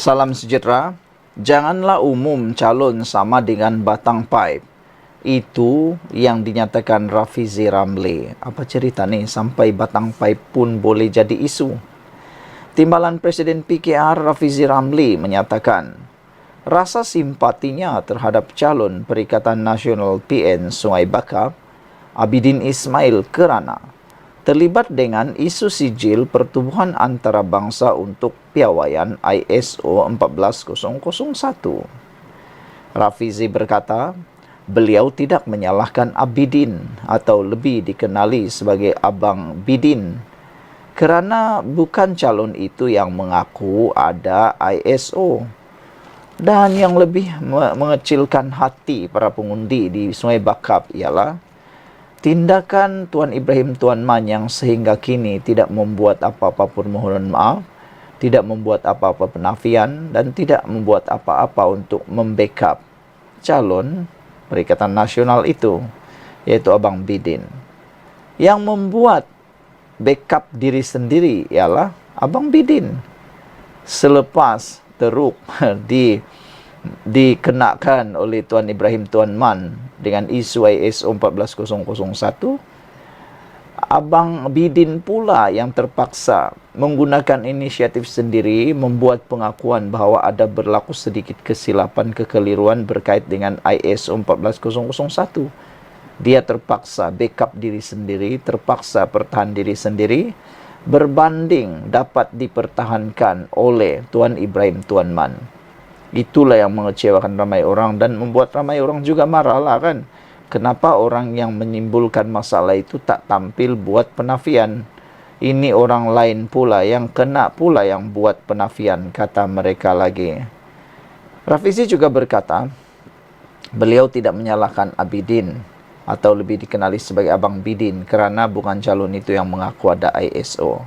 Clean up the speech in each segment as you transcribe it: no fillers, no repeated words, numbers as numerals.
Salam sejahtera. Janganlah umum calon sama dengan batang pipe. Itu yang dinyatakan Rafizi Ramli. Apa cerita nih sampai batang pipe pun boleh jadi isu? Timbalan Presiden PKR Rafizi Ramli menyatakan rasa simpatinya terhadap calon Perikatan Nasional PN Sungai Bakap, Abidin Ismail kerana terlibat dengan isu sijil pertubuhan antarabangsa untuk piawaian ISO 14001. Rafizi berkata, beliau tidak menyalahkan Abidin atau lebih dikenali sebagai Abang Bidin kerana bukan calon itu yang mengaku ada ISO. Dan yang lebih mengecilkan hati para pengundi di Sungai Bakap ialah tindakan Tuan Ibrahim Tuan Man yang sehingga kini tidak membuat apa-apa permohonan maaf, tidak membuat apa-apa penafian dan tidak membuat apa-apa untuk membackup calon Perikatan Nasional itu, yaitu Abang Bidin. Yang membuat backup diri sendiri ialah Abang Bidin. Selepas teruk dikenakan oleh Tuan Ibrahim Tuan Man dengan isu ISO 14001, Abang Bidin pula yang terpaksa menggunakan inisiatif sendiri membuat pengakuan bahawa ada berlaku sedikit kesilapan kekeliruan berkait dengan ISO 14001. Dia terpaksa backup diri sendiri, terpaksa pertahan diri sendiri, berbanding dapat dipertahankan oleh Tuan Ibrahim Tuan Man. Itulah yang mengecewakan ramai orang dan membuat ramai orang juga marah lah kan. Kenapa orang yang menimbulkan masalah itu tak tampil buat penafian? Ini orang lain pula yang kena pula yang buat penafian, kata mereka lagi. Rafizi juga berkata, beliau tidak menyalahkan Abidin atau lebih dikenali sebagai Abang Bidin kerana bukan calon itu yang mengaku ada ISO.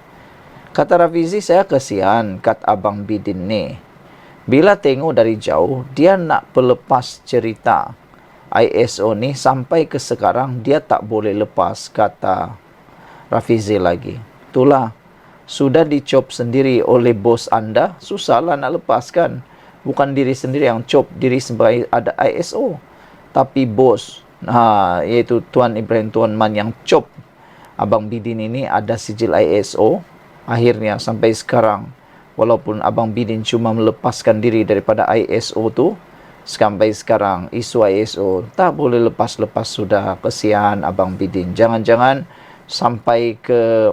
Kata Rafizi, saya kesian kat Abang Bidin ni. Bila tengok dari jauh, dia nak pelepas cerita ISO ni sampai ke sekarang dia tak boleh lepas, kata Rafizi lagi. Itulah, sudah dicop sendiri oleh bos anda, susahlah nak lepaskan. Bukan diri sendiri yang cop diri sebagai ada ISO, tapi bos, iaitu Tuan Ibrahim Tuan Man yang cop Abang Bidin ini ada sijil ISO. Akhirnya sampai sekarang, walaupun Abang Bidin cuma melepaskan diri daripada ISO tu, sampai sekarang isu ISO tak boleh lepas-lepas sudah. Kesian Abang Bidin. Jangan-jangan sampai ke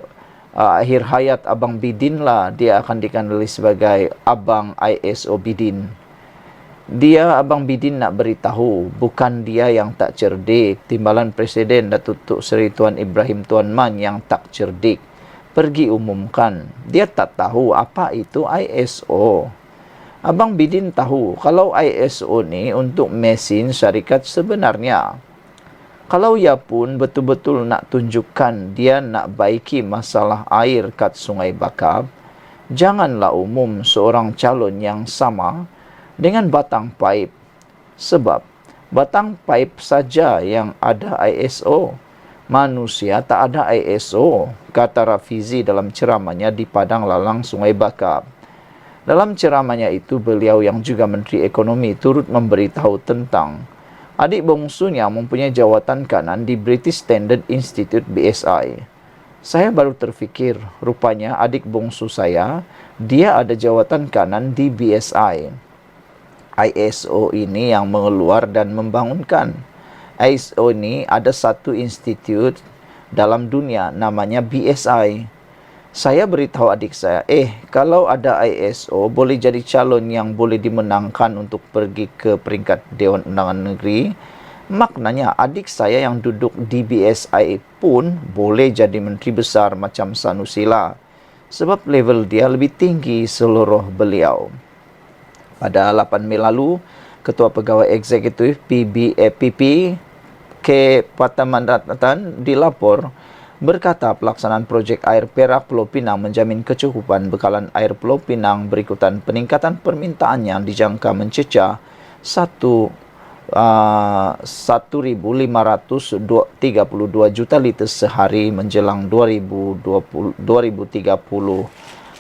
akhir hayat Abang Bidin lah dia akan dikenali sebagai Abang ISO Bidin. Dia Abang Bidin nak beritahu, bukan dia yang tak cerdik. Timbalan Presiden Datuk Seri Tuan Ibrahim Tuan Man yang tak cerdik pergi umumkan. Dia tak tahu apa itu ISO. Abang Bidin tahu kalau ISO ni untuk mesin syarikat sebenarnya. Kalau ia pun betul-betul nak tunjukkan dia nak baiki masalah air kat Sungai Bakap, janganlah umum seorang calon yang sama dengan batang pipe. Sebab batang pipe saja yang ada ISO. Manusia tak ada ISO, kata Rafizi dalam ceramahnya di Padang Lalang Sungai Bakap. Dalam ceramahnya itu, beliau yang juga Menteri Ekonomi turut memberitahu tentang adik bongsunya mempunyai jawatan kanan di British Standard Institute BSI. Saya baru terfikir, rupanya adik bongsu saya, dia ada jawatan kanan di BSI. ISO ini yang mengeluar dan membangunkan. ISO ini ada satu institut dalam dunia namanya BSI. Saya beritahu adik saya, kalau ada ISO boleh jadi calon yang boleh dimenangkan untuk pergi ke peringkat Dewan Undangan Negeri. Maknanya adik saya yang duduk di BSI pun boleh jadi menteri besar macam Sanusi lah. Sebab level dia lebih tinggi seluruh beliau. Pada 8 Mei lalu, Ketua Pegawai Eksekutif PP K. Patamandatan dilapor berkata pelaksanaan projek air Perak Pulau Pinang menjamin kecukupan bekalan air Pulau Pinang berikutan peningkatan permintaan yang dijangka mencecah 1,532 juta liter sehari menjelang 2030,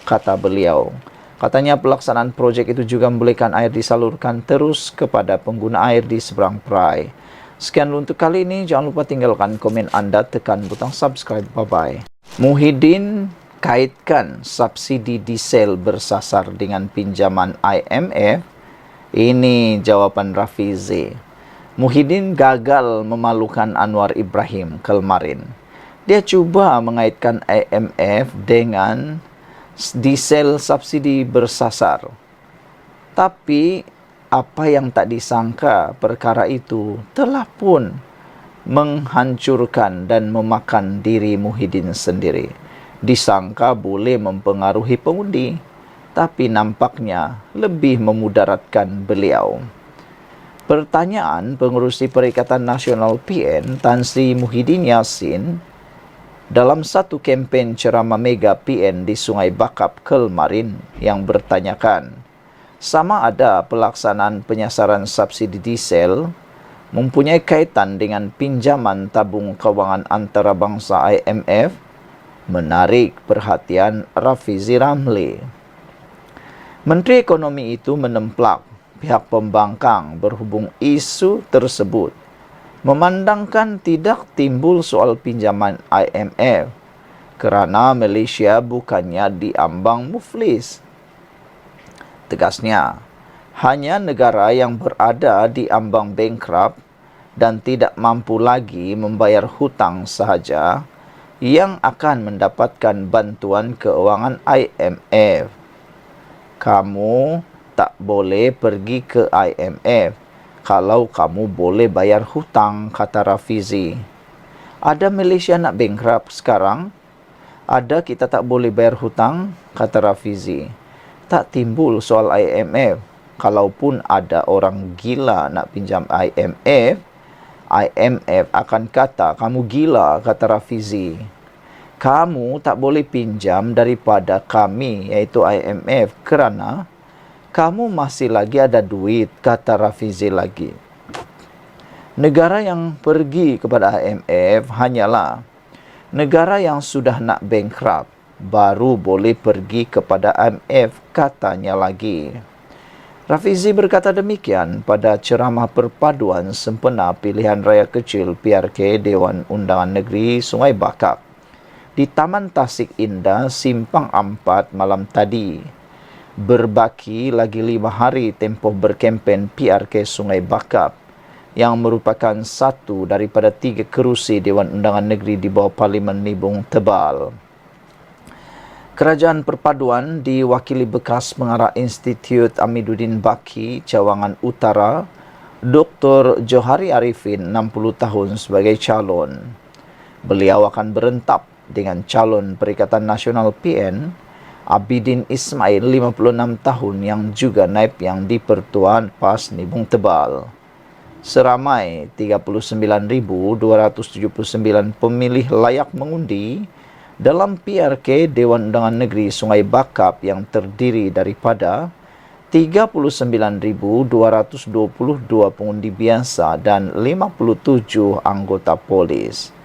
kata beliau. Katanya pelaksanaan proyek itu juga membolehkan air disalurkan terus kepada pengguna air di seberang perai. Sekian dulu untuk kali ini. Jangan lupa tinggalkan komen Anda, tekan butang subscribe. Bye-bye. Muhyiddin kaitkan subsidi diesel bersasar dengan pinjaman IMF. Ini jawaban Rafizi. Muhyiddin gagal memalukan Anwar Ibrahim kemarin. Dia cuba mengaitkan IMF dengan diesel subsidi bersasar. Tapi apa yang tak disangka, perkara itu telah pun menghancurkan dan memakan diri Muhyiddin sendiri. Disangka boleh mempengaruhi pengundi, tapi nampaknya lebih memudaratkan beliau. Pertanyaan pengerusi Perikatan Nasional PN Tan Sri Muhyiddin Yassin dalam satu kempen ceramah mega PN di Sungai Bakap kemarin yang bertanyakan, sama ada pelaksanaan penyasaran subsidi diesel mempunyai kaitan dengan pinjaman tabung kewangan antarabangsa IMF, menarik perhatian Rafizi Ramli. Menteri Ekonomi itu menemplak pihak pembangkang berhubung isu tersebut, memandangkan tidak timbul soal pinjaman IMF kerana Malaysia bukannya diambang muflis. Tegasnya, hanya negara yang berada di ambang bankrupt dan tidak mampu lagi membayar hutang sahaja yang akan mendapatkan bantuan keuangan IMF. Kamu tak boleh pergi ke IMF kalau kamu boleh bayar hutang, kata Rafizi. Ada Malaysia nak bankrupt sekarang? Ada kita tak boleh bayar hutang, kata Rafizi. Tak timbul soal IMF. Kalaupun ada orang gila nak pinjam IMF, IMF akan kata, kamu gila, kata Rafizi. Kamu tak boleh pinjam daripada kami, iaitu IMF, kerana kamu masih lagi ada duit, kata Rafizi lagi. Negara yang pergi kepada IMF hanyalah negara yang sudah nak bankrupt, baru boleh pergi kepada IMF, katanya lagi. Rafizi berkata demikian pada ceramah perpaduan sempena pilihan raya kecil PRK Dewan Undangan Negeri Sungai Bakap di Taman Tasik Indah, Simpang 4 malam tadi. Berbaki lagi 5 hari tempoh berkempen PRK Sungai Bakap yang merupakan satu daripada 3 kerusi Dewan Undangan Negeri di bawah Parlimen Nibung Tebal. Kerajaan Perpaduan diwakili bekas pengarah Institut Amiduddin Baki, Cawangan Utara, Dr. Johari Arifin, 60 tahun sebagai calon. Beliau akan berentap dengan calon Perikatan Nasional PN, Abidin Ismail, 56 tahun yang juga naib yang di-Pertuan PAS Nibung Tebal. Seramai 39,279 pemilih layak mengundi dalam PRK Dewan Undangan Negeri Sungai Bakap yang terdiri daripada 39,222 pengundi biasa dan 57 anggota polis.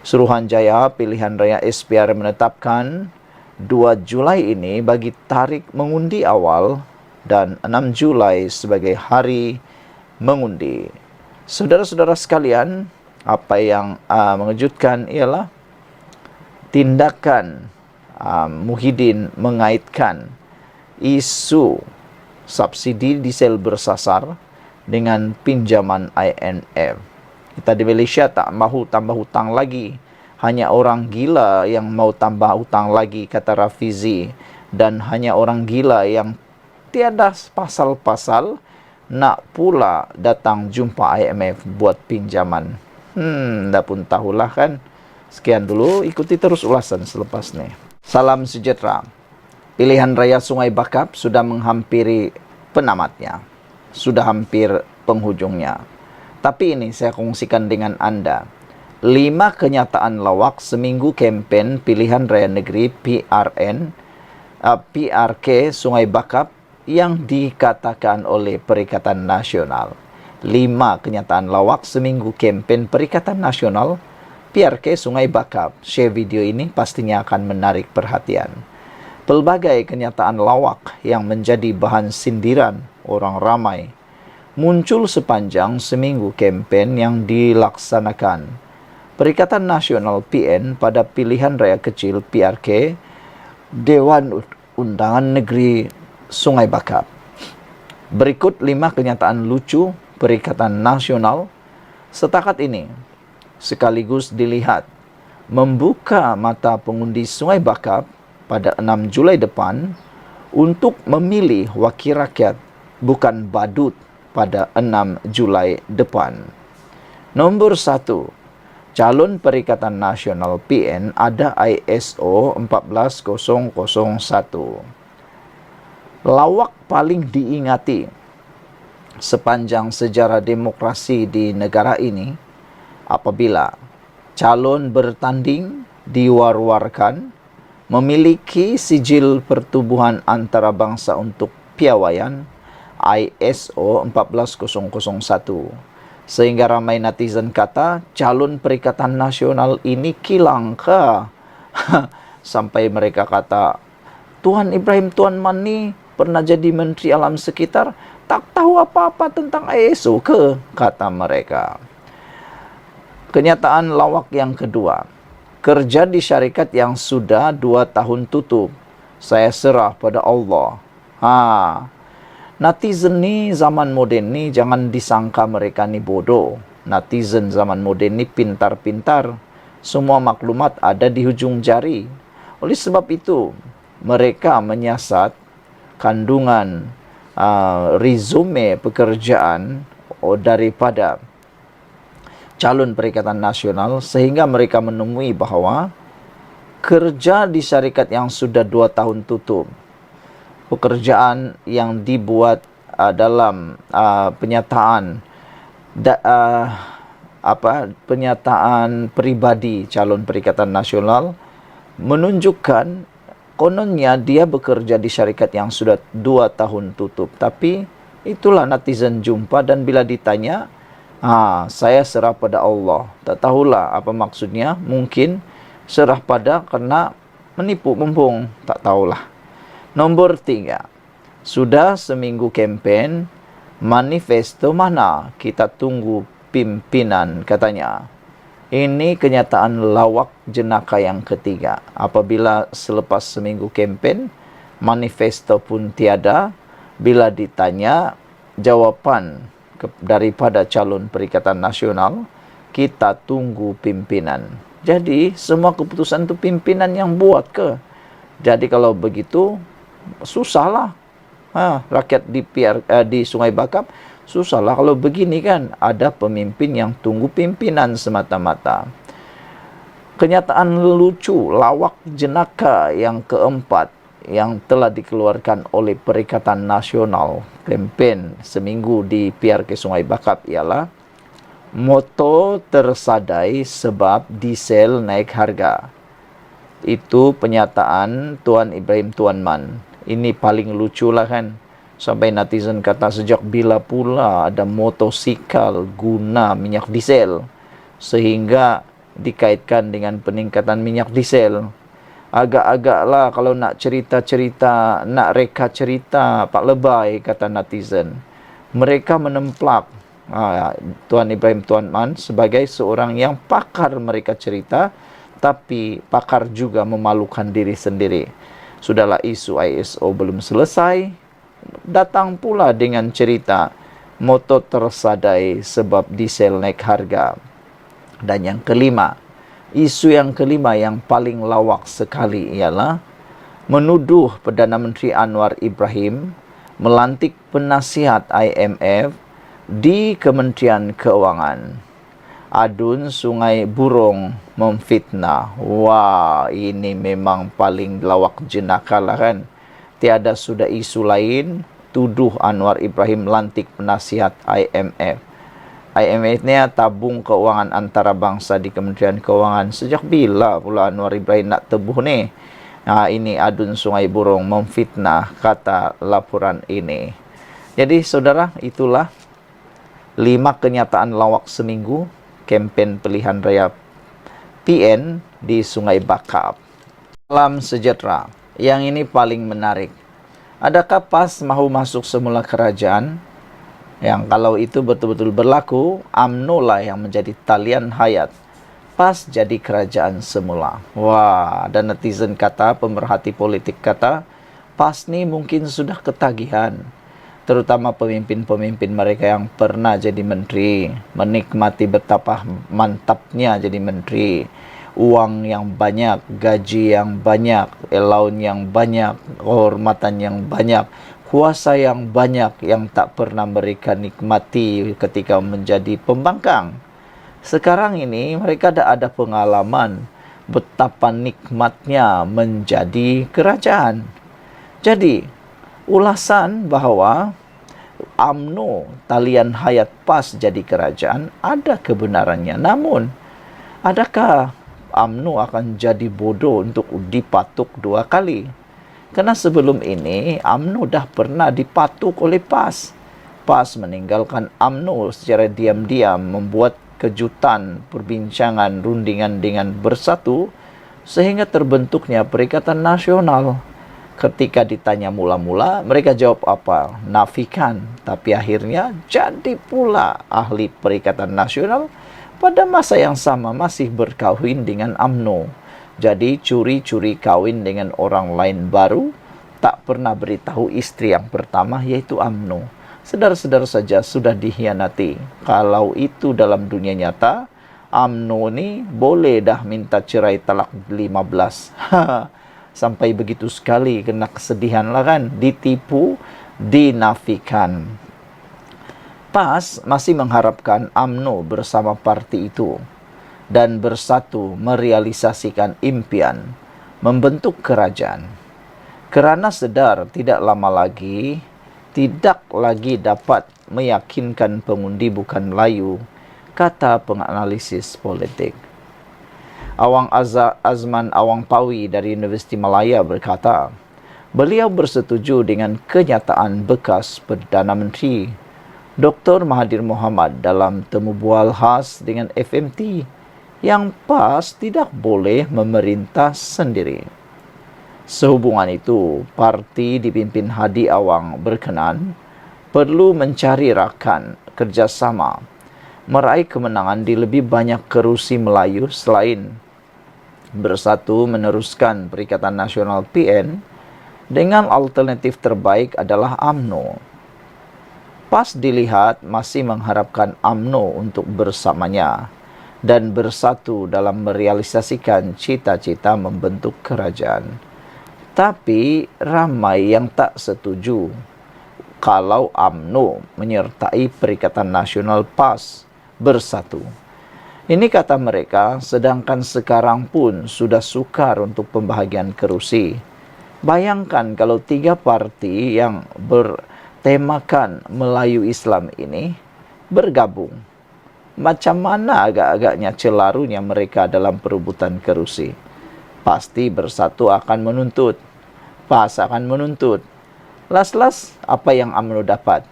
Suruhanjaya Pilihan Raya SPR menetapkan 2 Julai ini bagi tarik mengundi awal dan 6 Julai sebagai hari mengundi. Saudara-saudara sekalian, apa yang mengejutkan ialah tindakan Muhyiddin mengaitkan isu subsidi diesel bersasar dengan pinjaman IMF. Kita di Malaysia tak mahu tambah hutang lagi. Hanya orang gila yang mau tambah hutang lagi, kata Rafizi. Dan hanya orang gila yang tiada pasal-pasal nak pula datang jumpa IMF buat pinjaman. Dah pun tahulah kan. Sekian dulu, ikuti terus ulasan selepas ni. Salam sejahtera. Pilihan Raya Sungai Bakap sudah menghampiri penamatnya. Sudah hampir penghujungnya. Tapi ini saya kongsikan dengan anda. 5 kenyataan lawak seminggu kempen Pilihan Raya Negeri PRK Sungai Bakap yang dikatakan oleh Perikatan Nasional. 5 kenyataan lawak seminggu kempen Perikatan Nasional PRK Sungai Bakap. Share video ini pastinya akan menarik perhatian. Pelbagai kenyataan lawak yang menjadi bahan sindiran orang ramai muncul sepanjang seminggu kempen yang dilaksanakan Perikatan Nasional PN pada pilihan raya kecil PRK Dewan Undangan Negeri Sungai Bakap. Berikut 5 kenyataan lucu Perikatan Nasional setakat ini sekaligus dilihat membuka mata pengundi Sungai Bakap pada 6 Julai depan untuk memilih wakil rakyat bukan badut pada 6 Julai depan. Nombor 1. Calon Perikatan Nasional PN ada ISO 14001. Lawak paling diingati sepanjang sejarah demokrasi di negara ini apabila calon bertanding diwar-warkan memiliki sijil pertubuhan antarabangsa untuk piawaian ISO 14001. Sehingga ramai netizen kata, calon Perikatan Nasional ini kilang ke? Sampai mereka kata, Tuan Ibrahim Tuan Man ni pernah jadi Menteri Alam Sekitar, tak tahu apa-apa tentang ISO ke? Kata mereka. Kenyataan lawak yang kedua. Kerja di syarikat yang sudah 2 tahun tutup. Saya serah pada Allah. Netizen ni zaman moden ni jangan disangka mereka ni bodoh. Netizen zaman moden ni pintar-pintar. Semua maklumat ada di hujung jari. Oleh sebab itu, mereka menyiasat kandungan resume pekerjaan daripada calon Perikatan Nasional sehingga mereka menemui bahawa kerja di syarikat yang sudah 2 tahun tutup, pekerjaan yang dibuat dalam penyataan penyataan peribadi calon Perikatan Nasional menunjukkan kononnya dia bekerja di syarikat yang sudah 2 tahun tutup. Tapi itulah netizen jumpa dan bila ditanya, saya serah pada Allah. Tak tahulah apa maksudnya. Mungkin serah pada kerana menipu mumpung. Tak tahulah. Nombor 3. Sudah seminggu kempen. Manifesto mana? Kita tunggu pimpinan katanya. Ini kenyataan lawak jenaka yang ketiga. Apabila selepas seminggu kempen, manifesto pun tiada. Bila ditanya, jawapan daripada calon Perikatan Nasional, kita tunggu pimpinan. Jadi semua keputusan itu pimpinan yang buat ke? Jadi kalau begitu susahlah. Rakyat di Sungai Bakap susahlah kalau begini kan. Ada pemimpin yang tunggu pimpinan semata-mata. Kenyataan lucu, lawak jenaka yang keempat yang telah dikeluarkan oleh Perikatan Nasional kempen seminggu di PRK Sungai Bakap ialah moto tersadai sebab diesel naik harga. Itu pernyataan Tuan Ibrahim Tuan Man. Ini paling lucu lah kan. Sampai netizen kata sejak bila pula ada motosikal guna minyak diesel sehingga dikaitkan dengan peningkatan minyak diesel. Agak-agaklah kalau nak cerita-cerita, nak reka cerita Pak Lebay, kata netizen. Mereka menemplak Tuan Ibrahim Tuan Man sebagai seorang yang pakar mereka cerita, tapi pakar juga memalukan diri sendiri. Sudahlah isu ISO belum selesai, datang pula dengan cerita moto tersadai sebab diesel naik harga. Dan yang kelima, isu yang kelima yang paling lawak sekali ialah menuduh Perdana Menteri Anwar Ibrahim melantik penasihat IMF di Kementerian Keuangan. Adun Sungai Burong memfitnah. Wah, ini memang paling lawak jenaka lah kan. Tiada sudah isu lain, tuduh Anwar Ibrahim lantik penasihat IMF. IMF ni tabung keuangan antarabangsa di Kementerian Keuangan. Sejak bila pula Anwar Ibrahim nak tebuh ni? Ini Adun Sungai Burong memfitnah, kata laporan ini. Jadi saudara, itulah 5 kenyataan lawak seminggu kempen pilihan raya PN di Sungai Bakap. Salam sejahtera. Yang ini paling menarik. Adakah PAS mahu masuk semula kerajaan? Yang kalau itu betul-betul berlaku, UMNO lah yang menjadi talian hayat. PAS jadi kerajaan semula. Wah, ada netizen kata, pemerhati politik kata, PAS ni mungkin sudah ketagihan. Terutama pemimpin-pemimpin mereka yang pernah jadi menteri, menikmati betapa mantapnya jadi menteri. Uang yang banyak, gaji yang banyak, allowance yang banyak, kehormatan yang banyak, kuasa yang banyak yang tak pernah mereka nikmati ketika menjadi pembangkang. Sekarang ini mereka dah ada pengalaman betapa nikmatnya menjadi kerajaan. Jadi, ulasan bahawa UMNO, talian hayat PAS jadi kerajaan, ada kebenarannya. Namun, adakah UMNO akan jadi bodoh untuk dipatuk 2 kali? Karena sebelum ini, UMNO dah pernah dipatuk oleh PAS. PAS meninggalkan UMNO secara diam-diam, membuat kejutan, perbincangan, rundingan dengan Bersatu, sehingga terbentuknya Perikatan Nasional. Ketika ditanya mula-mula, mereka jawab apa? Nafikan. Tapi akhirnya jadi pula ahli Perikatan Nasional pada masa yang sama masih berkahwin dengan UMNO. Jadi curi-curi kawin dengan orang lain baru, tak pernah beritahu istri yang pertama yaitu UMNO. Sedar-sedar saja sudah dikhianati. Kalau itu dalam dunia nyata, UMNO ni boleh dah minta cerai talak 15. Sampai begitu sekali, kena kesedihan lah kan. Ditipu, dinafikan. PAS masih mengharapkan UMNO bersama parti itu dan Bersatu merealisasikan impian membentuk kerajaan. Kerana sedar tidak lama lagi, tidak lagi dapat meyakinkan pengundi bukan Melayu, kata penganalisis politik. Azman Awang Pawi dari Universiti Malaya berkata, beliau bersetuju dengan kenyataan bekas Perdana Menteri Dr. Mahathir Mohamad dalam temu bual khas dengan FMT yang PAS tidak boleh memerintah sendiri. Sehubungan itu, parti dipimpin Hadi Awang berkenan perlu mencari rakan kerjasama meraih kemenangan di lebih banyak kerusi Melayu selain Bersatu meneruskan Perikatan Nasional PN dengan alternatif terbaik adalah UMNO. PAS dilihat masih mengharapkan UMNO untuk bersamanya dan bersatu dalam merealisasikan cita-cita membentuk kerajaan. Tapi ramai yang tak setuju kalau UMNO menyertai Perikatan Nasional PAS Bersatu. Ini kata mereka, sedangkan sekarang pun sudah sukar untuk pembahagian kerusi. Bayangkan kalau 3 parti yang bertemakan Melayu Islam ini bergabung. Macam mana agak-agaknya celarunya mereka dalam perebutan kerusi? Pasti Bersatu akan menuntut. PAS akan menuntut. Las-las, apa yang UMNO dapat?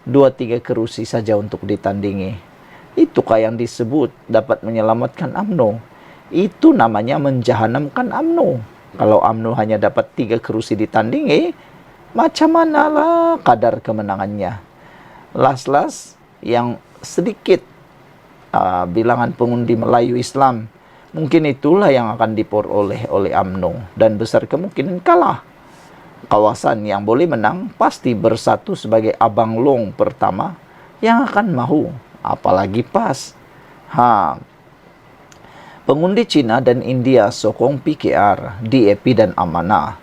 2-3 kerusi saja untuk ditandingi. Itukah yang disebut dapat menyelamatkan UMNO? Itu namanya menjahanamkan UMNO. Kalau UMNO hanya dapat 3 kerusi ditandingi, macam manalah kadar kemenangannya? Las-las, yang sedikit bilangan pengundi Melayu Islam, mungkin itulah yang akan diperoleh oleh UMNO dan besar kemungkinan kalah. Kawasan yang boleh menang pasti Bersatu sebagai abang long pertama yang akan mahu, apalagi PAS. Pengundi Cina dan India sokong PKR, DAP dan Amanah.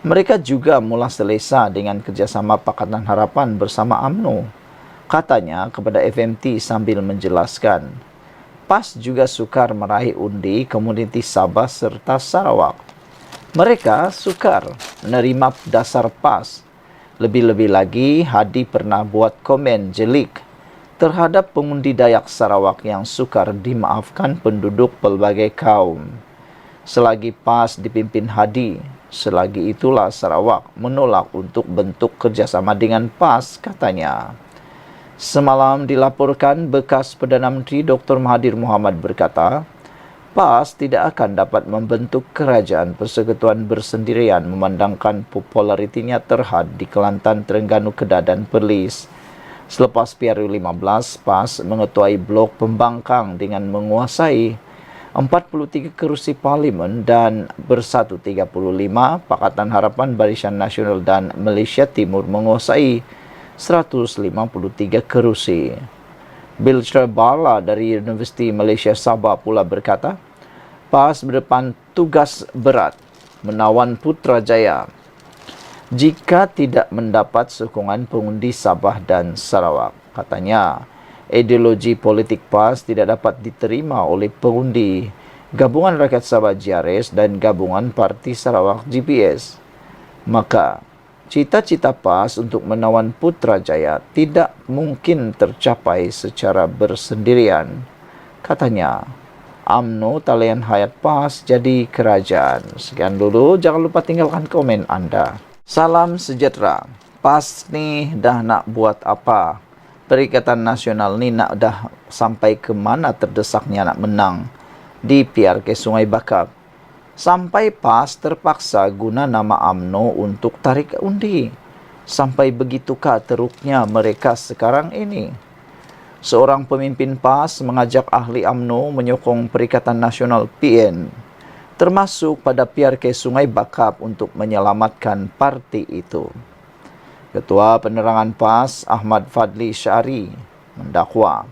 Mereka juga mula selesa dengan kerjasama Pakatan Harapan bersama UMNO. Katanya kepada FMT sambil menjelaskan, PAS juga sukar meraih undi komuniti Sabah serta Sarawak. Mereka sukar menerima dasar PAS. Lebih-lebih lagi, Hadi pernah buat komen jelik terhadap pengundi Dayak Sarawak yang sukar dimaafkan penduduk pelbagai kaum. Selagi PAS dipimpin Hadi, selagi itulah Sarawak menolak untuk bentuk kerjasama dengan PAS, katanya. Semalam dilaporkan bekas Perdana Menteri Dr. Mahathir Mohamad berkata, PAS tidak akan dapat membentuk kerajaan persekutuan bersendirian memandangkan popularitinya terhad di Kelantan, Terengganu, Kedah dan Perlis. Selepas PRU15, PAS mengetuai blok pembangkang dengan menguasai 43 kerusi parlimen dan bersatu 35, Pakatan Harapan, Barisan Nasional dan Malaysia Timur menguasai 153 kerusi. Bill Bala dari Universiti Malaysia Sabah pula berkata, PAS berdepan tugas berat menawan Putrajaya jika tidak mendapat sokongan pengundi Sabah dan Sarawak. Katanya, ideologi politik PAS tidak dapat diterima oleh pengundi Gabungan Rakyat Sabah GRS dan Gabungan Parti Sarawak GPS. Maka, cita-cita PAS untuk menawan Putrajaya tidak mungkin tercapai secara bersendirian. Katanya, UMNO talian hayat PAS jadi kerajaan. Sekian dulu, jangan lupa tinggalkan komen Anda. Salam sejahtera. PAS ni dah nak buat apa? Perikatan Nasional ni nak dah sampai ke mana terdesaknya nak menang di PRK Sungai Bakap. Sampai PAS terpaksa guna nama UMNO untuk tarik undi. Sampai begitukah teruknya mereka sekarang ini? Seorang pemimpin PAS mengajak ahli UMNO menyokong Perikatan Nasional PN, termasuk pada PRK Sungai Bakap untuk menyelamatkan parti itu. Ketua Penerangan PAS Ahmad Fadli Syari mendakwa,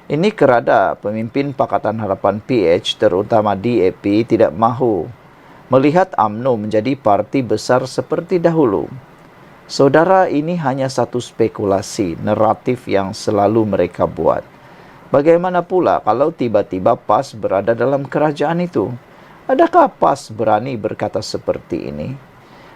ini kerana pemimpin Pakatan Harapan PH terutama DAP tidak mahu melihat UMNO menjadi parti besar seperti dahulu. Saudara, ini hanya satu spekulasi, naratif yang selalu mereka buat. Bagaimana pula kalau tiba-tiba PAS berada dalam kerajaan itu? Adakah PAS berani berkata seperti ini?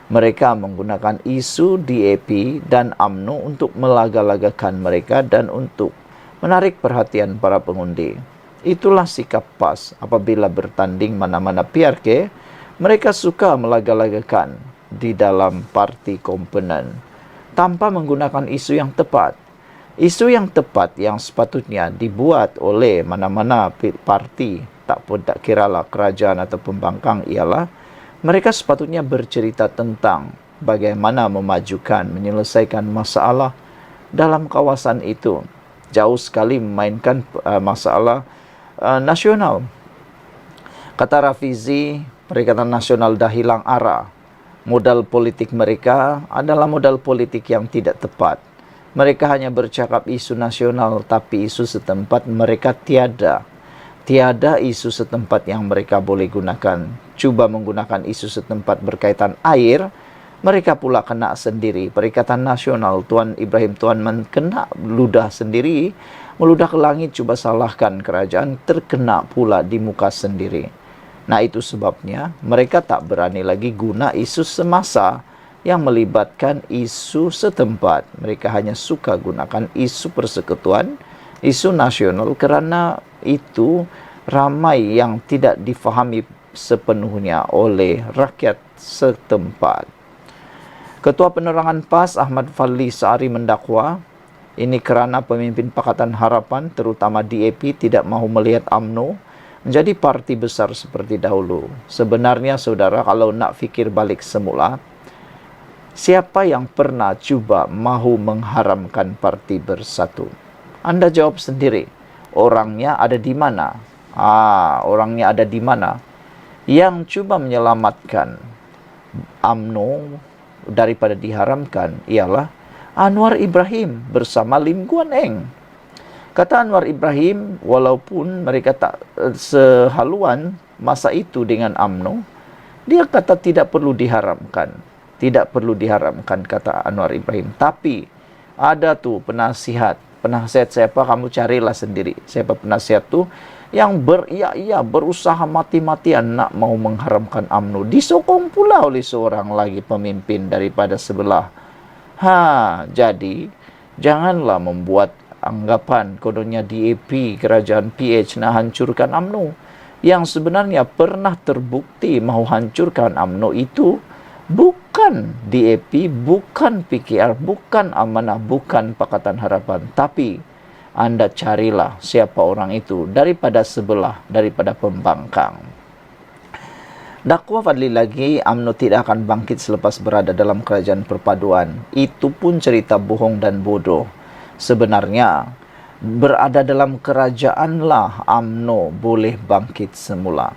Mereka menggunakan isu DAP dan UMNO untuk melaga-lagakan mereka dan untuk menarik perhatian para pengundi. Itulah sikap PAS apabila bertanding mana-mana PRK, mereka suka melaga-lagakan di dalam parti komponen tanpa menggunakan isu yang tepat. Isu yang tepat yang sepatutnya dibuat oleh mana-mana parti, tak kiralah kerajaan atau pembangkang, ialah mereka sepatutnya bercerita tentang bagaimana memajukan, menyelesaikan masalah dalam kawasan itu. Jauh sekali memainkan masalah nasional. Kata Rafizi, Perikatan Nasional dah hilang arah. Modal politik mereka adalah modal politik yang tidak tepat. Mereka hanya bercakap isu nasional, tapi isu setempat mereka tiada. Tiada isu setempat yang mereka boleh gunakan. Cuba menggunakan isu setempat berkaitan air, mereka pula kena sendiri. Perikatan Nasional Tuan Ibrahim Tuan kena ludah sendiri, meludah ke langit, cuba salahkan kerajaan, terkena pula di muka sendiri. Nah, itu sebabnya mereka tak berani lagi guna isu semasa yang melibatkan isu setempat. Mereka hanya suka gunakan isu persekutuan, isu nasional, kerana itu ramai yang tidak difahami sepenuhnya oleh rakyat setempat. Ketua Penerangan PAS Ahmad Fadli Syari mendakwa, ini kerana pemimpin Pakatan Harapan terutama DAP tidak mahu melihat UMNO menjadi parti besar seperti dahulu. Sebenarnya saudara, kalau nak fikir balik semula, siapa yang pernah cuba mahu mengharamkan parti bersatu? Anda jawab sendiri. Orangnya ada di mana? Orangnya ada di mana? Yang cuba menyelamatkan UMNO daripada diharamkan ialah Anwar Ibrahim bersama Lim Guan Eng. Kata Anwar Ibrahim, walaupun mereka tak sehaluan masa itu dengan UMNO, dia kata tidak perlu diharamkan. Tidak perlu diharamkan, kata Anwar Ibrahim. Tapi ada tu penasihat siapa, kamu carilah sendiri. Siapa penasihat tu yang berusaha mati-matian nak mau mengharamkan UMNO. Disokong pula oleh seorang lagi pemimpin daripada sebelah. Jadi janganlah membuat anggapan kononnya DAP, kerajaan PH nak hancurkan UMNO. Yang sebenarnya pernah terbukti mahu hancurkan UMNO itu bukan DAP, bukan PKR, bukan Amanah, bukan Pakatan Harapan, tapi Anda carilah siapa orang itu daripada sebelah, daripada pembangkang. Dakwah Fadli lagi, UMNO tidak akan bangkit selepas berada dalam kerajaan perpaduan. Itu pun cerita bohong dan bodoh. Sebenarnya, berada dalam kerajaanlah UMNO boleh bangkit semula.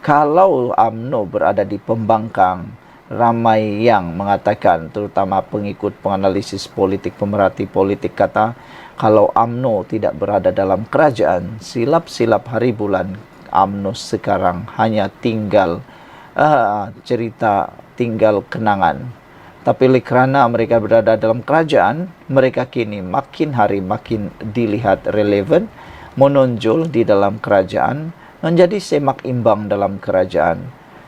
Kalau UMNO berada di pembangkang, ramai yang mengatakan, terutama pengikut penganalisis politik, pemerhati politik kata, kalau UMNO tidak berada dalam kerajaan, silap-silap hari bulan, UMNO sekarang hanya tinggal cerita, tinggal kenangan. Tapi oleh kerana mereka berada dalam kerajaan, mereka kini makin hari makin dilihat relevan, menonjol di dalam kerajaan, menjadi semak imbang dalam kerajaan.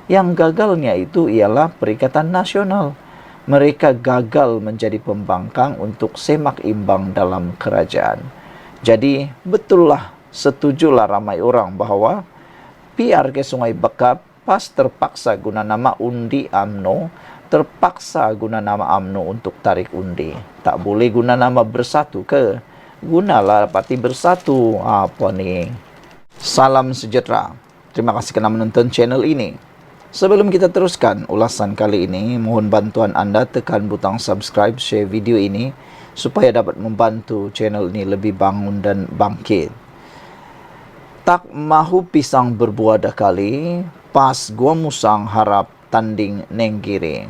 Yang gagalnya itu ialah Perikatan Nasional. Mereka gagal menjadi pembangkang untuk semak imbang dalam kerajaan. Jadi, betullah, setujulah ramai orang bahawa PRK Sungai Bakap pas terpaksa guna nama undi UMNO, terpaksa guna nama UMNO untuk tarik undi. Tak boleh guna nama Bersatu ke? Gunalah Parti Bersatu. Apa ni? Salam sejahtera. Terima kasih kerana menonton channel ini. Sebelum kita teruskan ulasan kali ini, mohon bantuan anda tekan butang subscribe, share video ini supaya dapat membantu channel ini lebih bangun dan bangkit. Tak mahu pisang berbuah dah kali, pas gua musang harap tanding nenggiri.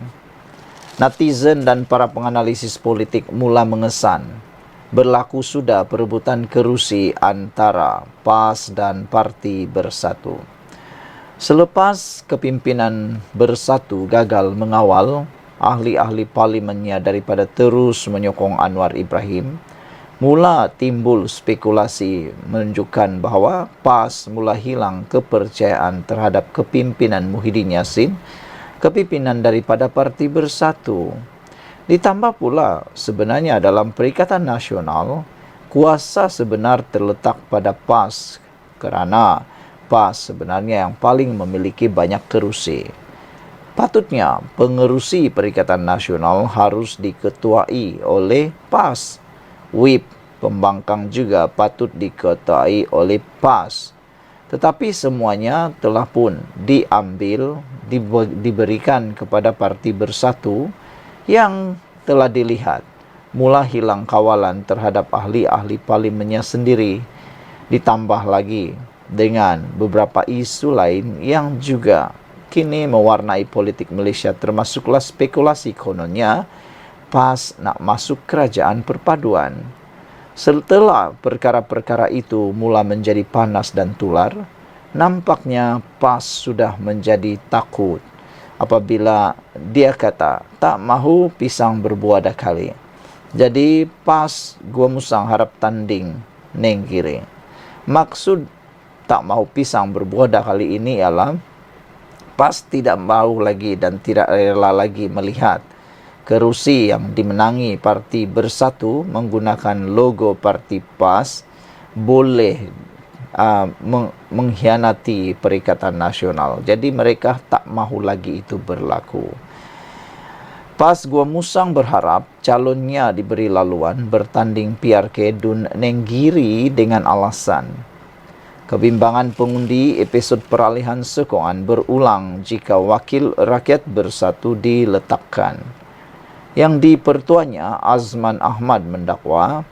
Netizen dan para penganalisis politik mula mengesan. Berlaku sudah perebutan kerusi antara PAS dan Parti Bersatu. Selepas kepimpinan Bersatu gagal mengawal ahli-ahli parlimennya daripada terus menyokong Anwar Ibrahim, mula timbul spekulasi menunjukkan bahawa PAS mula hilang kepercayaan terhadap kepimpinan Muhyiddin Yassin, kepimpinan daripada Parti Bersatu. Ditambah pula, sebenarnya dalam Perikatan Nasional, kuasa sebenar terletak pada PAS kerana PAS sebenarnya yang paling memiliki banyak kerusi. Patutnya, pengerusi Perikatan Nasional harus diketuai oleh PAS. Whip pembangkang juga patut diketuai oleh PAS. Tetapi semuanya telah pun diambil, diberikan kepada Parti Bersatu yang telah dilihat mula hilang kawalan terhadap ahli-ahli parlimennya sendiri, ditambah lagi dengan beberapa isu lain yang juga kini mewarnai politik Malaysia, termasuklah spekulasi kononnya PAS nak masuk kerajaan perpaduan. Setelah perkara-perkara itu mula menjadi panas dan tular, nampaknya PAS sudah menjadi takut apabila dia kata tak mahu pisang berbuah dah kali. Jadi PAS gua musang harap tanding nenggiri. Maksud tak mahu pisang berbuah dah kali ini ialah PAS tidak mahu lagi dan tidak rela lagi melihat kerusi yang dimenangi Parti Bersatu menggunakan logo Parti PAS boleh mengkhianati Perikatan Nasional. Jadi mereka tak mahu lagi itu berlaku. PAS Gua Musang berharap calonnya diberi laluan bertanding PRK Dun Nenggiri dengan alasan kebimbangan pengundi episod peralihan sokongan berulang jika Wakil Rakyat Bersatu diletakkan. Yang dipertuanya Azman Ahmad mendakwa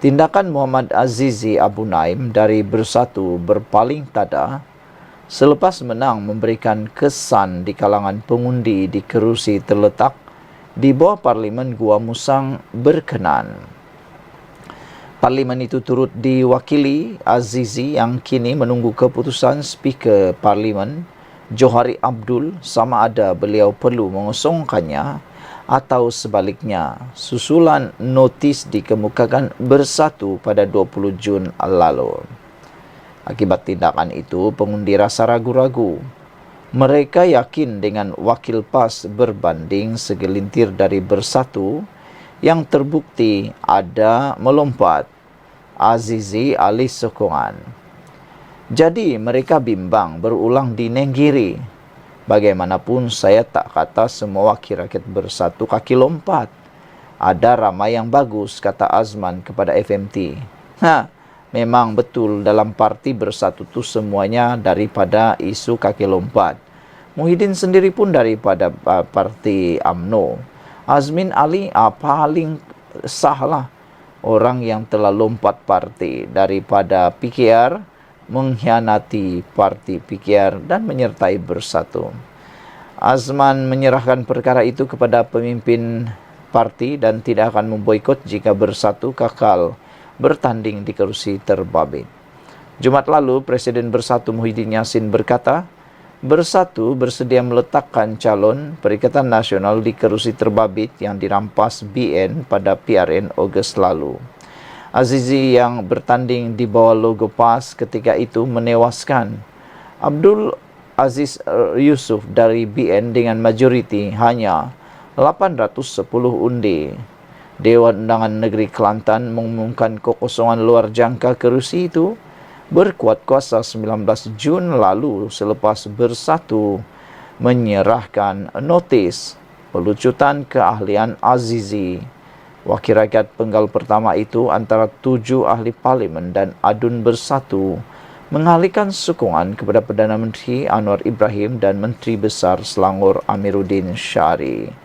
tindakan Muhammad Azizi Abu Naim dari Bersatu berpaling tada selepas menang memberikan kesan di kalangan pengundi di kerusi terletak di bawah Parlimen Gua Musang berkenan. Parlimen itu turut diwakili Azizi yang kini menunggu keputusan Speaker Parlimen Johari Abdul sama ada beliau perlu mengosongkannya atau sebaliknya. Susulan notis dikemukakan Bersatu pada 20 Jun lalu. Akibat tindakan itu, pengundi rasa ragu-ragu. Mereka yakin dengan wakil PAS berbanding segelintir dari Bersatu yang terbukti ada melompat Azizi alih sokongan. Jadi mereka bimbang berulang di Nenggiri. Bagaimanapun saya tak kata semua wakil rakyat Bersatu kaki lompat. Ada ramai yang bagus, kata Azman kepada FMT. Memang betul dalam parti Bersatu itu semuanya daripada isu kaki lompat. Muhyiddin sendiri pun daripada parti UMNO. Azmin Ali paling sahlah orang yang telah lompat parti daripada PKR, mengkhianati parti PKR dan menyertai Bersatu. Azman menyerahkan perkara itu kepada pemimpin parti dan tidak akan memboikot jika Bersatu kekal bertanding di kerusi terbabit. Jumat lalu, Presiden Bersatu Muhyiddin Yassin berkata, Bersatu bersedia meletakkan calon Perikatan Nasional di kerusi terbabit yang dirampas BN pada PRN Ogos lalu. Azizi yang bertanding di bawah logo PAS ketika itu menewaskan Abdul Aziz Yusuf dari BN dengan majoriti hanya 810 undi. Dewan Undangan Negeri Kelantan mengumumkan kekosongan luar jangka kerusi itu berkuat kuasa 19 Jun lalu selepas Bersatu menyerahkan notis pelucutan keahlian Azizi. Wakil rakyat penggal pertama itu antara 7 ahli parlimen dan adun Bersatu mengalihkan sokongan kepada Perdana Menteri Anwar Ibrahim dan Menteri Besar Selangor Amiruddin Syari.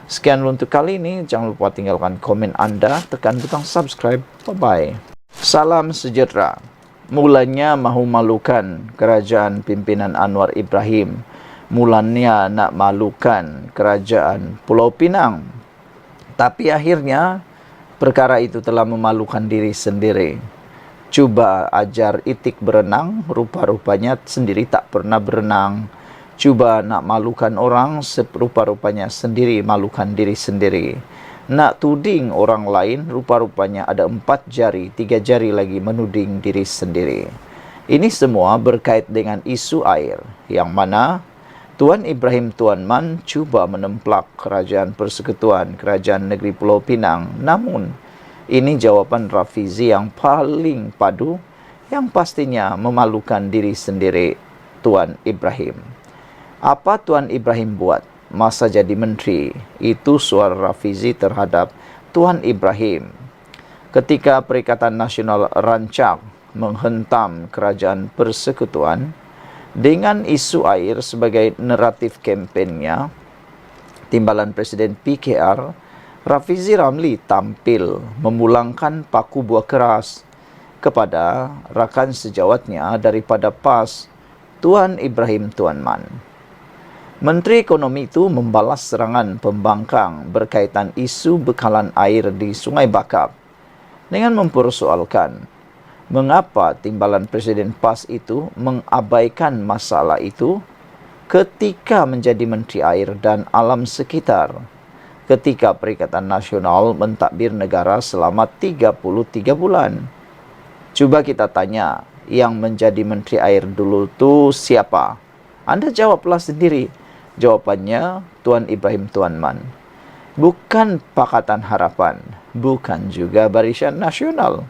Sekian untuk kali ini. Jangan lupa tinggalkan komen anda, tekan butang subscribe. Bye-bye. Salam sejahtera. Mulanya mahu malukan kerajaan pimpinan Anwar Ibrahim. Mulanya nak malukan kerajaan Pulau Pinang. Tapi akhirnya perkara itu telah memalukan diri sendiri. Cuba ajar itik berenang, rupa-rupanya sendiri tak pernah berenang. Cuba nak malukan orang, rupa-rupanya sendiri malukan diri sendiri. Nak tuding orang lain, rupa-rupanya ada 4 jari, 3 jari lagi menuding diri sendiri. Ini semua berkait dengan isu air, yang mana Tuan Ibrahim Tuan Man cuba menemplak Kerajaan Persekutuan Kerajaan Negeri Pulau Pinang. Namun, ini jawapan Rafizi yang paling padu, yang pastinya memalukan diri sendiri Tuan Ibrahim. Apa Tuan Ibrahim buat masa jadi menteri? Itu suara Rafizi terhadap Tuan Ibrahim. Ketika Perikatan Nasional rancak menghentam Kerajaan Persekutuan dengan isu air sebagai naratif kempennya, timbalan Presiden PKR, Rafizi Ramli tampil memulangkan paku buah keras kepada rakan sejawatnya daripada PAS, Tuan Ibrahim Tuan Man. Menteri Ekonomi itu membalas serangan pembangkang berkaitan isu bekalan air di Sungai Bakap dengan mempersoalkan mengapa timbalan Presiden PAS itu mengabaikan masalah itu ketika menjadi Menteri Air dan Alam Sekitar, ketika Perikatan Nasional mentadbir negara selama 33 bulan. Coba kita tanya, yang menjadi Menteri Air dulu itu siapa? Anda jawablah sendiri. Jawapannya Tuan Ibrahim Tuan Man. Bukan Pakatan Harapan, bukan juga Barisan Nasional,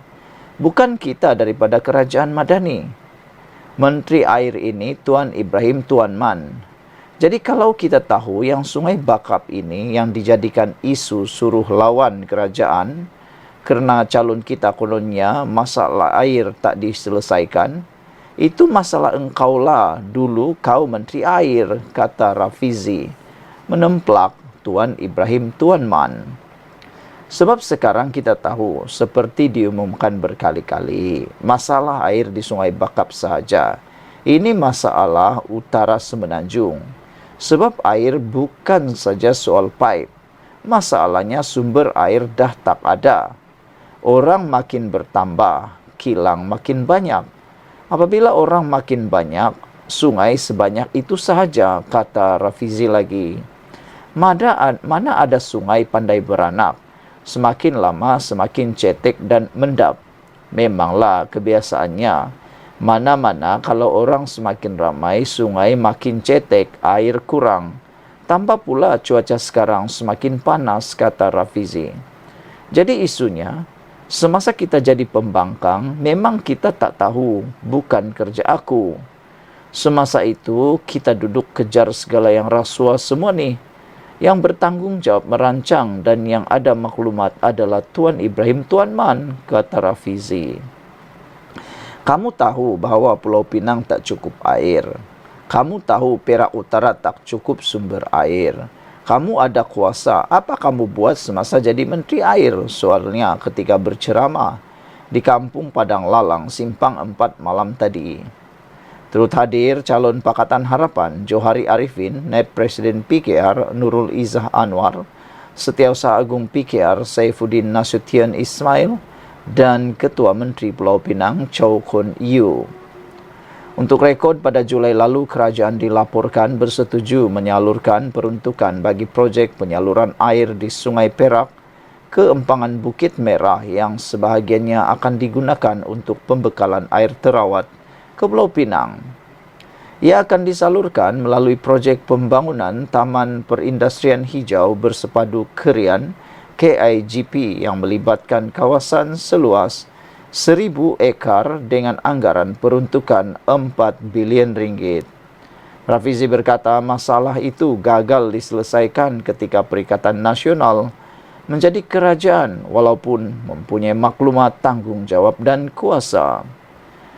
bukan kita daripada Kerajaan Madani. Menteri Air ini Tuan Ibrahim Tuan Man. Jadi kalau kita tahu yang Sungai Bakap ini yang dijadikan isu suruh lawan kerajaan kerana calon kita kononnya masalah air tak diselesaikan, itu masalah engkaulah, dulu kau Menteri Air, kata Rafizi, menemplak Tuan Ibrahim Tuan Man. Sebab sekarang kita tahu, seperti diumumkan berkali-kali, masalah air di Sungai Bakap sahaja. Ini masalah utara Semenanjung. Sebab air bukan saja soal pipe. Masalahnya sumber air dah tak ada. Orang makin bertambah, kilang makin banyak. Apabila orang makin banyak, sungai sebanyak itu sahaja, kata Rafizi lagi. Mana ada sungai pandai beranak? Semakin lama semakin cetek dan mendap. Memanglah kebiasaannya. Mana-mana kalau orang semakin ramai, sungai makin cetek, air kurang. Tambah pula cuaca sekarang semakin panas, kata Rafizi. Jadi isunya, semasa kita jadi pembangkang, memang kita tak tahu, bukan kerja aku. Semasa itu, kita duduk kejar segala yang rasuah semua ni. Yang bertanggung jawab merancang dan yang ada maklumat adalah Tuan Ibrahim Tuan Man, kata Rafizi. Kamu tahu bahwa Pulau Pinang tak cukup air. Kamu tahu Perak Utara tak cukup sumber air. Kamu ada kuasa, apa kamu buat semasa jadi Menteri Air? Soalnya ketika berceramah di Kampung Padang Lalang, Simpang 4 malam tadi. Turut hadir calon Pakatan Harapan Johari Arifin, Naib Presiden PKR Nurul Izzah Anwar, Setiausaha Agung PKR Saifuddin Nasution Ismail, dan Ketua Menteri Pulau Pinang Chow Kun Yew. Untuk rekod, pada Julai lalu kerajaan dilaporkan bersetuju menyalurkan peruntukan bagi projek penyaluran air di Sungai Perak ke empangan Bukit Merah yang sebahagiannya akan digunakan untuk pembekalan air terawat ke Pulau Pinang. Ia akan disalurkan melalui projek pembangunan Taman Perindustrian Hijau Bersepadu Kerian KIGP yang melibatkan kawasan seluas 1,000 ekar dengan anggaran peruntukan 4 bilion ringgit. Rafizi berkata masalah itu gagal diselesaikan ketika Perikatan Nasional menjadi kerajaan walaupun mempunyai maklumat, tanggungjawab dan kuasa.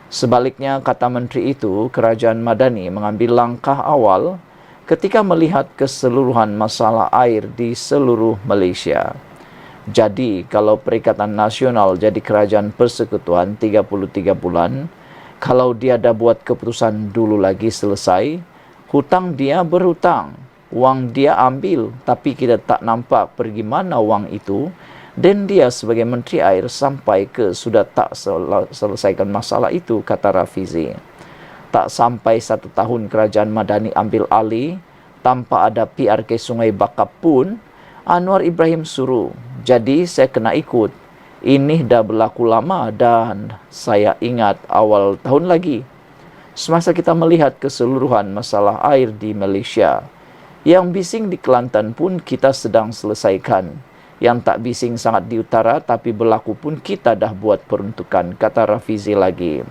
Sebaliknya, kata menteri itu, kerajaan Madani mengambil langkah awal ketika melihat keseluruhan masalah air di seluruh Malaysia. Jadi, kalau Perikatan Nasional jadi kerajaan persekutuan 33 bulan, kalau dia dah buat keputusan dulu lagi selesai, hutang dia berhutang, wang dia ambil, tapi kita tak nampak pergi mana wang itu, dan dia sebagai Menteri Air sampai ke sudah tak selesaikan masalah itu, kata Rafizi. Tak sampai 1 tahun kerajaan Madani ambil alih, tanpa ada PRK Sungai Bakap pun, Anwar Ibrahim suruh. Jadi saya kena ikut. Ini dah berlaku lama dan saya ingat awal tahun lagi, semasa kita melihat keseluruhan masalah air di Malaysia. Yang bising di Kelantan pun kita sedang selesaikan. Yang tak bising sangat di utara tapi berlaku pun kita dah buat peruntukan, kata Rafizi lagi.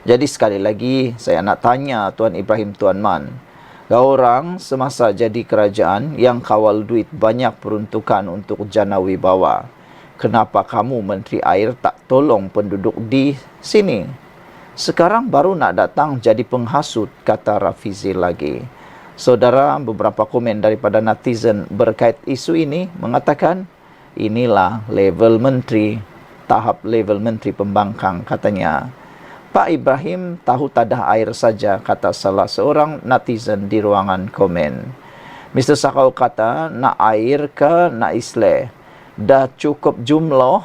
Jadi sekali lagi saya nak tanya Tuan Ibrahim Tuan Man, orang semasa jadi kerajaan yang kawal duit banyak peruntukan untuk jana wibawa. Kenapa kamu Menteri Air tak tolong penduduk di sini? Sekarang baru nak datang jadi penghasut, kata Rafizi lagi. Saudara, beberapa komen daripada netizen berkait isu ini mengatakan, inilah level menteri, tahap level menteri pembangkang, katanya. Pak Ibrahim tahu tadah air saja, kata salah seorang netizen di ruangan komen. Mr. Sakau kata, nak air ke nak isleh? Dah cukup jumlah,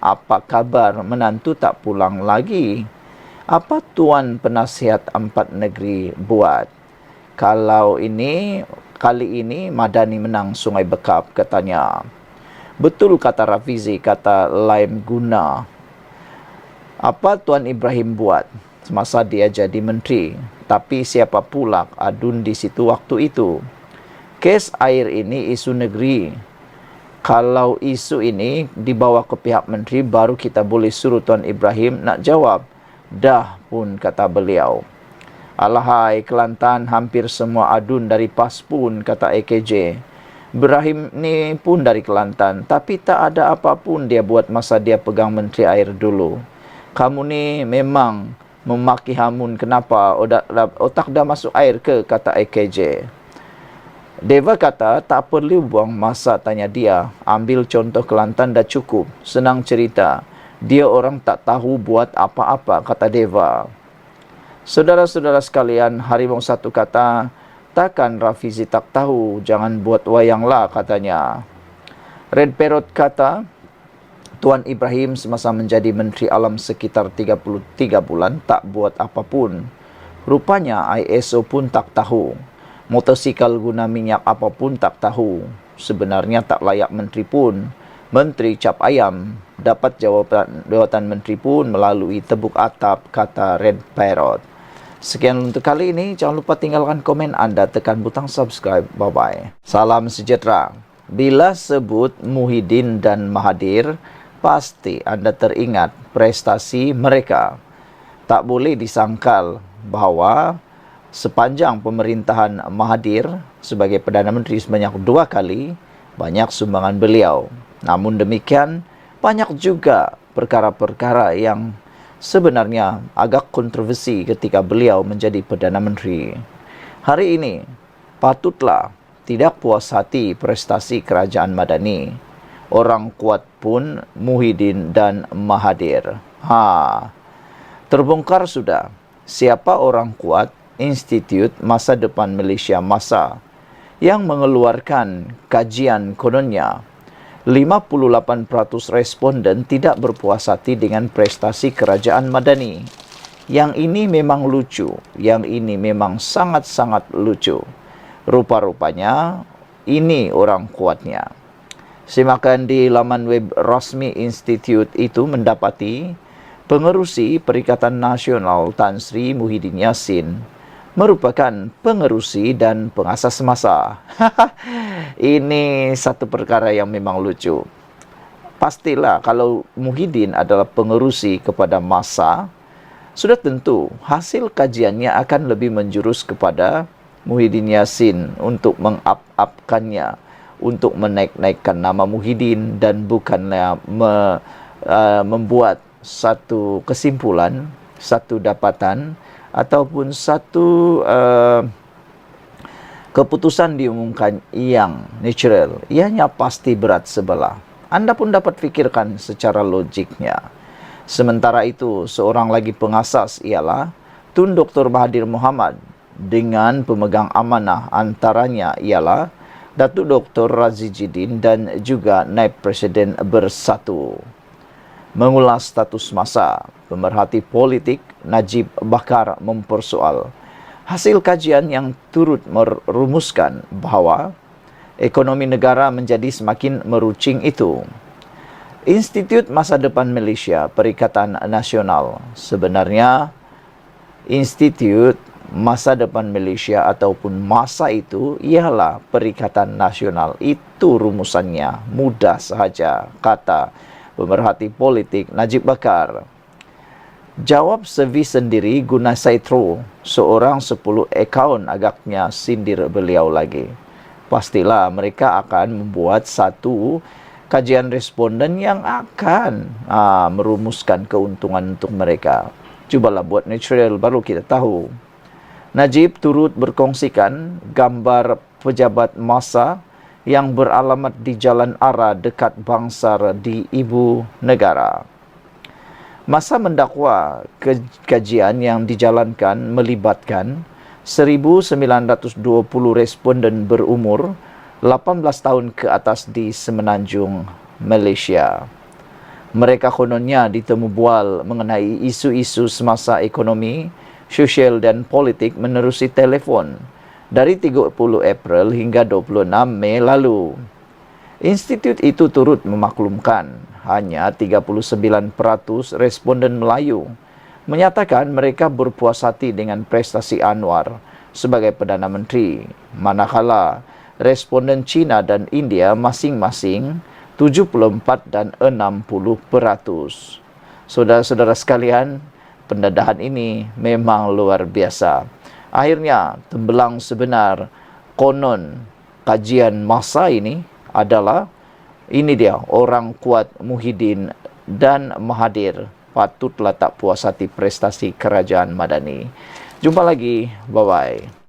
apa kabar menantu tak pulang lagi? Apa Tuan Penasihat 4 Negeri buat? Kalau kali ini Madani menang Sungai Bekap, katanya. Betul, kata Rafizi, kata Laim Guna. Apa Tuan Ibrahim buat semasa dia jadi menteri? Tapi siapa pula adun di situ waktu itu? Kes air ini isu negeri. Kalau isu ini dibawa ke pihak menteri, baru kita boleh suruh Tuan Ibrahim nak jawab. Dah pun, kata beliau. Alahai Kelantan, hampir semua adun dari PAS pun, kata AKJ. Ibrahim ni pun dari Kelantan, tapi tak ada apapun dia buat masa dia pegang Menteri Air dulu. Kamu ni memang memaki hamun, kenapa otak dah masuk air ke, kata AKJ. Deva kata tak perlu buang masa, tanya dia. Ambil contoh Kelantan dah cukup, senang cerita. Dia orang tak tahu buat apa-apa, kata Deva. Saudara-saudara sekalian, Harimau Satu kata, takkan Rafizi tak tahu, jangan buat wayanglah, katanya. Red Parrot kata, Tuan Ibrahim semasa menjadi Menteri Alam sekitar 33 bulan tak buat apapun. Rupanya ISO pun tak tahu. Motosikal guna minyak apapun tak tahu. Sebenarnya tak layak menteri pun. Menteri cap ayam. Dapat jawatan menteri pun melalui tebuk atap, kata Red Parrot. Sekian untuk kali ini. Jangan lupa tinggalkan komen anda, tekan butang subscribe. Bye-bye. Salam sejahtera. Bila sebut Muhyiddin dan Mahathir, pasti anda teringat prestasi mereka. Tak boleh disangkal bahawa sepanjang pemerintahan Mahathir sebagai Perdana Menteri sebanyak 2 kali, banyak sumbangan beliau. Namun demikian, banyak juga perkara-perkara yang sebenarnya agak kontroversi ketika beliau menjadi Perdana Menteri. Hari ini, patutlah tidak puas hati prestasi kerajaan Madani. Orang kuat pun Muhyiddin dan Mahathir. Terbongkar sudah siapa orang kuat Institut Masa Depan Malaysia MASA yang mengeluarkan kajian kononnya 58% responden tidak berpuas hati dengan prestasi kerajaan Madani. Yang ini memang lucu, yang ini memang sangat-sangat lucu. Rupa-rupanya ini orang kuatnya. Simakan di laman web rasmi institut itu mendapati pengerusi Perikatan Nasional Tan Sri Muhyiddin Yassin merupakan pengerusi dan pengasas MASA. Ini satu perkara yang memang lucu. Pastilah kalau Muhyiddin adalah pengerusi kepada MASA, sudah tentu hasil kajiannya akan lebih menjurus kepada Muhyiddin Yassin untuk meng-up-upkannya, untuk menaik-naikkan nama Muhyiddin dan bukannya membuat satu kesimpulan, satu dapatan ataupun satu keputusan diumumkan yang natural. Ianya pasti berat sebelah. Anda pun dapat fikirkan secara logiknya. Sementara itu, seorang lagi pengasas ialah Tun Dr. Mahathir Mohamad dengan pemegang amanah antaranya ialah Datuk Dr. Razidin dan juga Naib Presiden Bersatu. Mengulas status MASA, pemerhati politik Najib Bakar mempersoal hasil kajian yang turut merumuskan bahawa ekonomi negara menjadi semakin merucing itu. Institut Masa Depan Malaysia Perikatan Nasional sebenarnya Institut Masa Depan Malaysia ataupun MASA itu ialah Perikatan Nasional. Itu rumusannya, mudah sahaja, kata pemerhati politik Najib Bakar. Jawab servis sendiri guna Saitro, seorang 10 akaun agaknya sindir beliau lagi. Pastilah mereka akan membuat satu kajian responden yang akan merumuskan keuntungan untuk mereka. Cubalah buat natural baru kita tahu. Najib turut berkongsikan gambar pejabat MASA yang beralamat di Jalan Ara dekat Bangsar di Ibu Negara. MASA mendakwa kajian yang dijalankan melibatkan 1,920 responden berumur 18 tahun ke atas di Semenanjung, Malaysia. Mereka kononnya ditemu bual mengenai isu-isu semasa ekonomi, sosial dan politik menerusi telefon dari 30 April hingga 26 Mei lalu. Institut itu turut memaklumkan hanya 39% responden Melayu menyatakan mereka berpuas hati dengan prestasi Anwar sebagai Perdana Menteri, manakala responden China dan India masing-masing 74 dan 60%. Saudara-saudara sekalian, pendedahan ini memang luar biasa. Akhirnya, tembelang sebenar konon kajian MASA ini adalah ini dia, orang kuat Muhyiddin dan Mahathir patutlah tak puas hati prestasi kerajaan Madani. Jumpa lagi, bye-bye.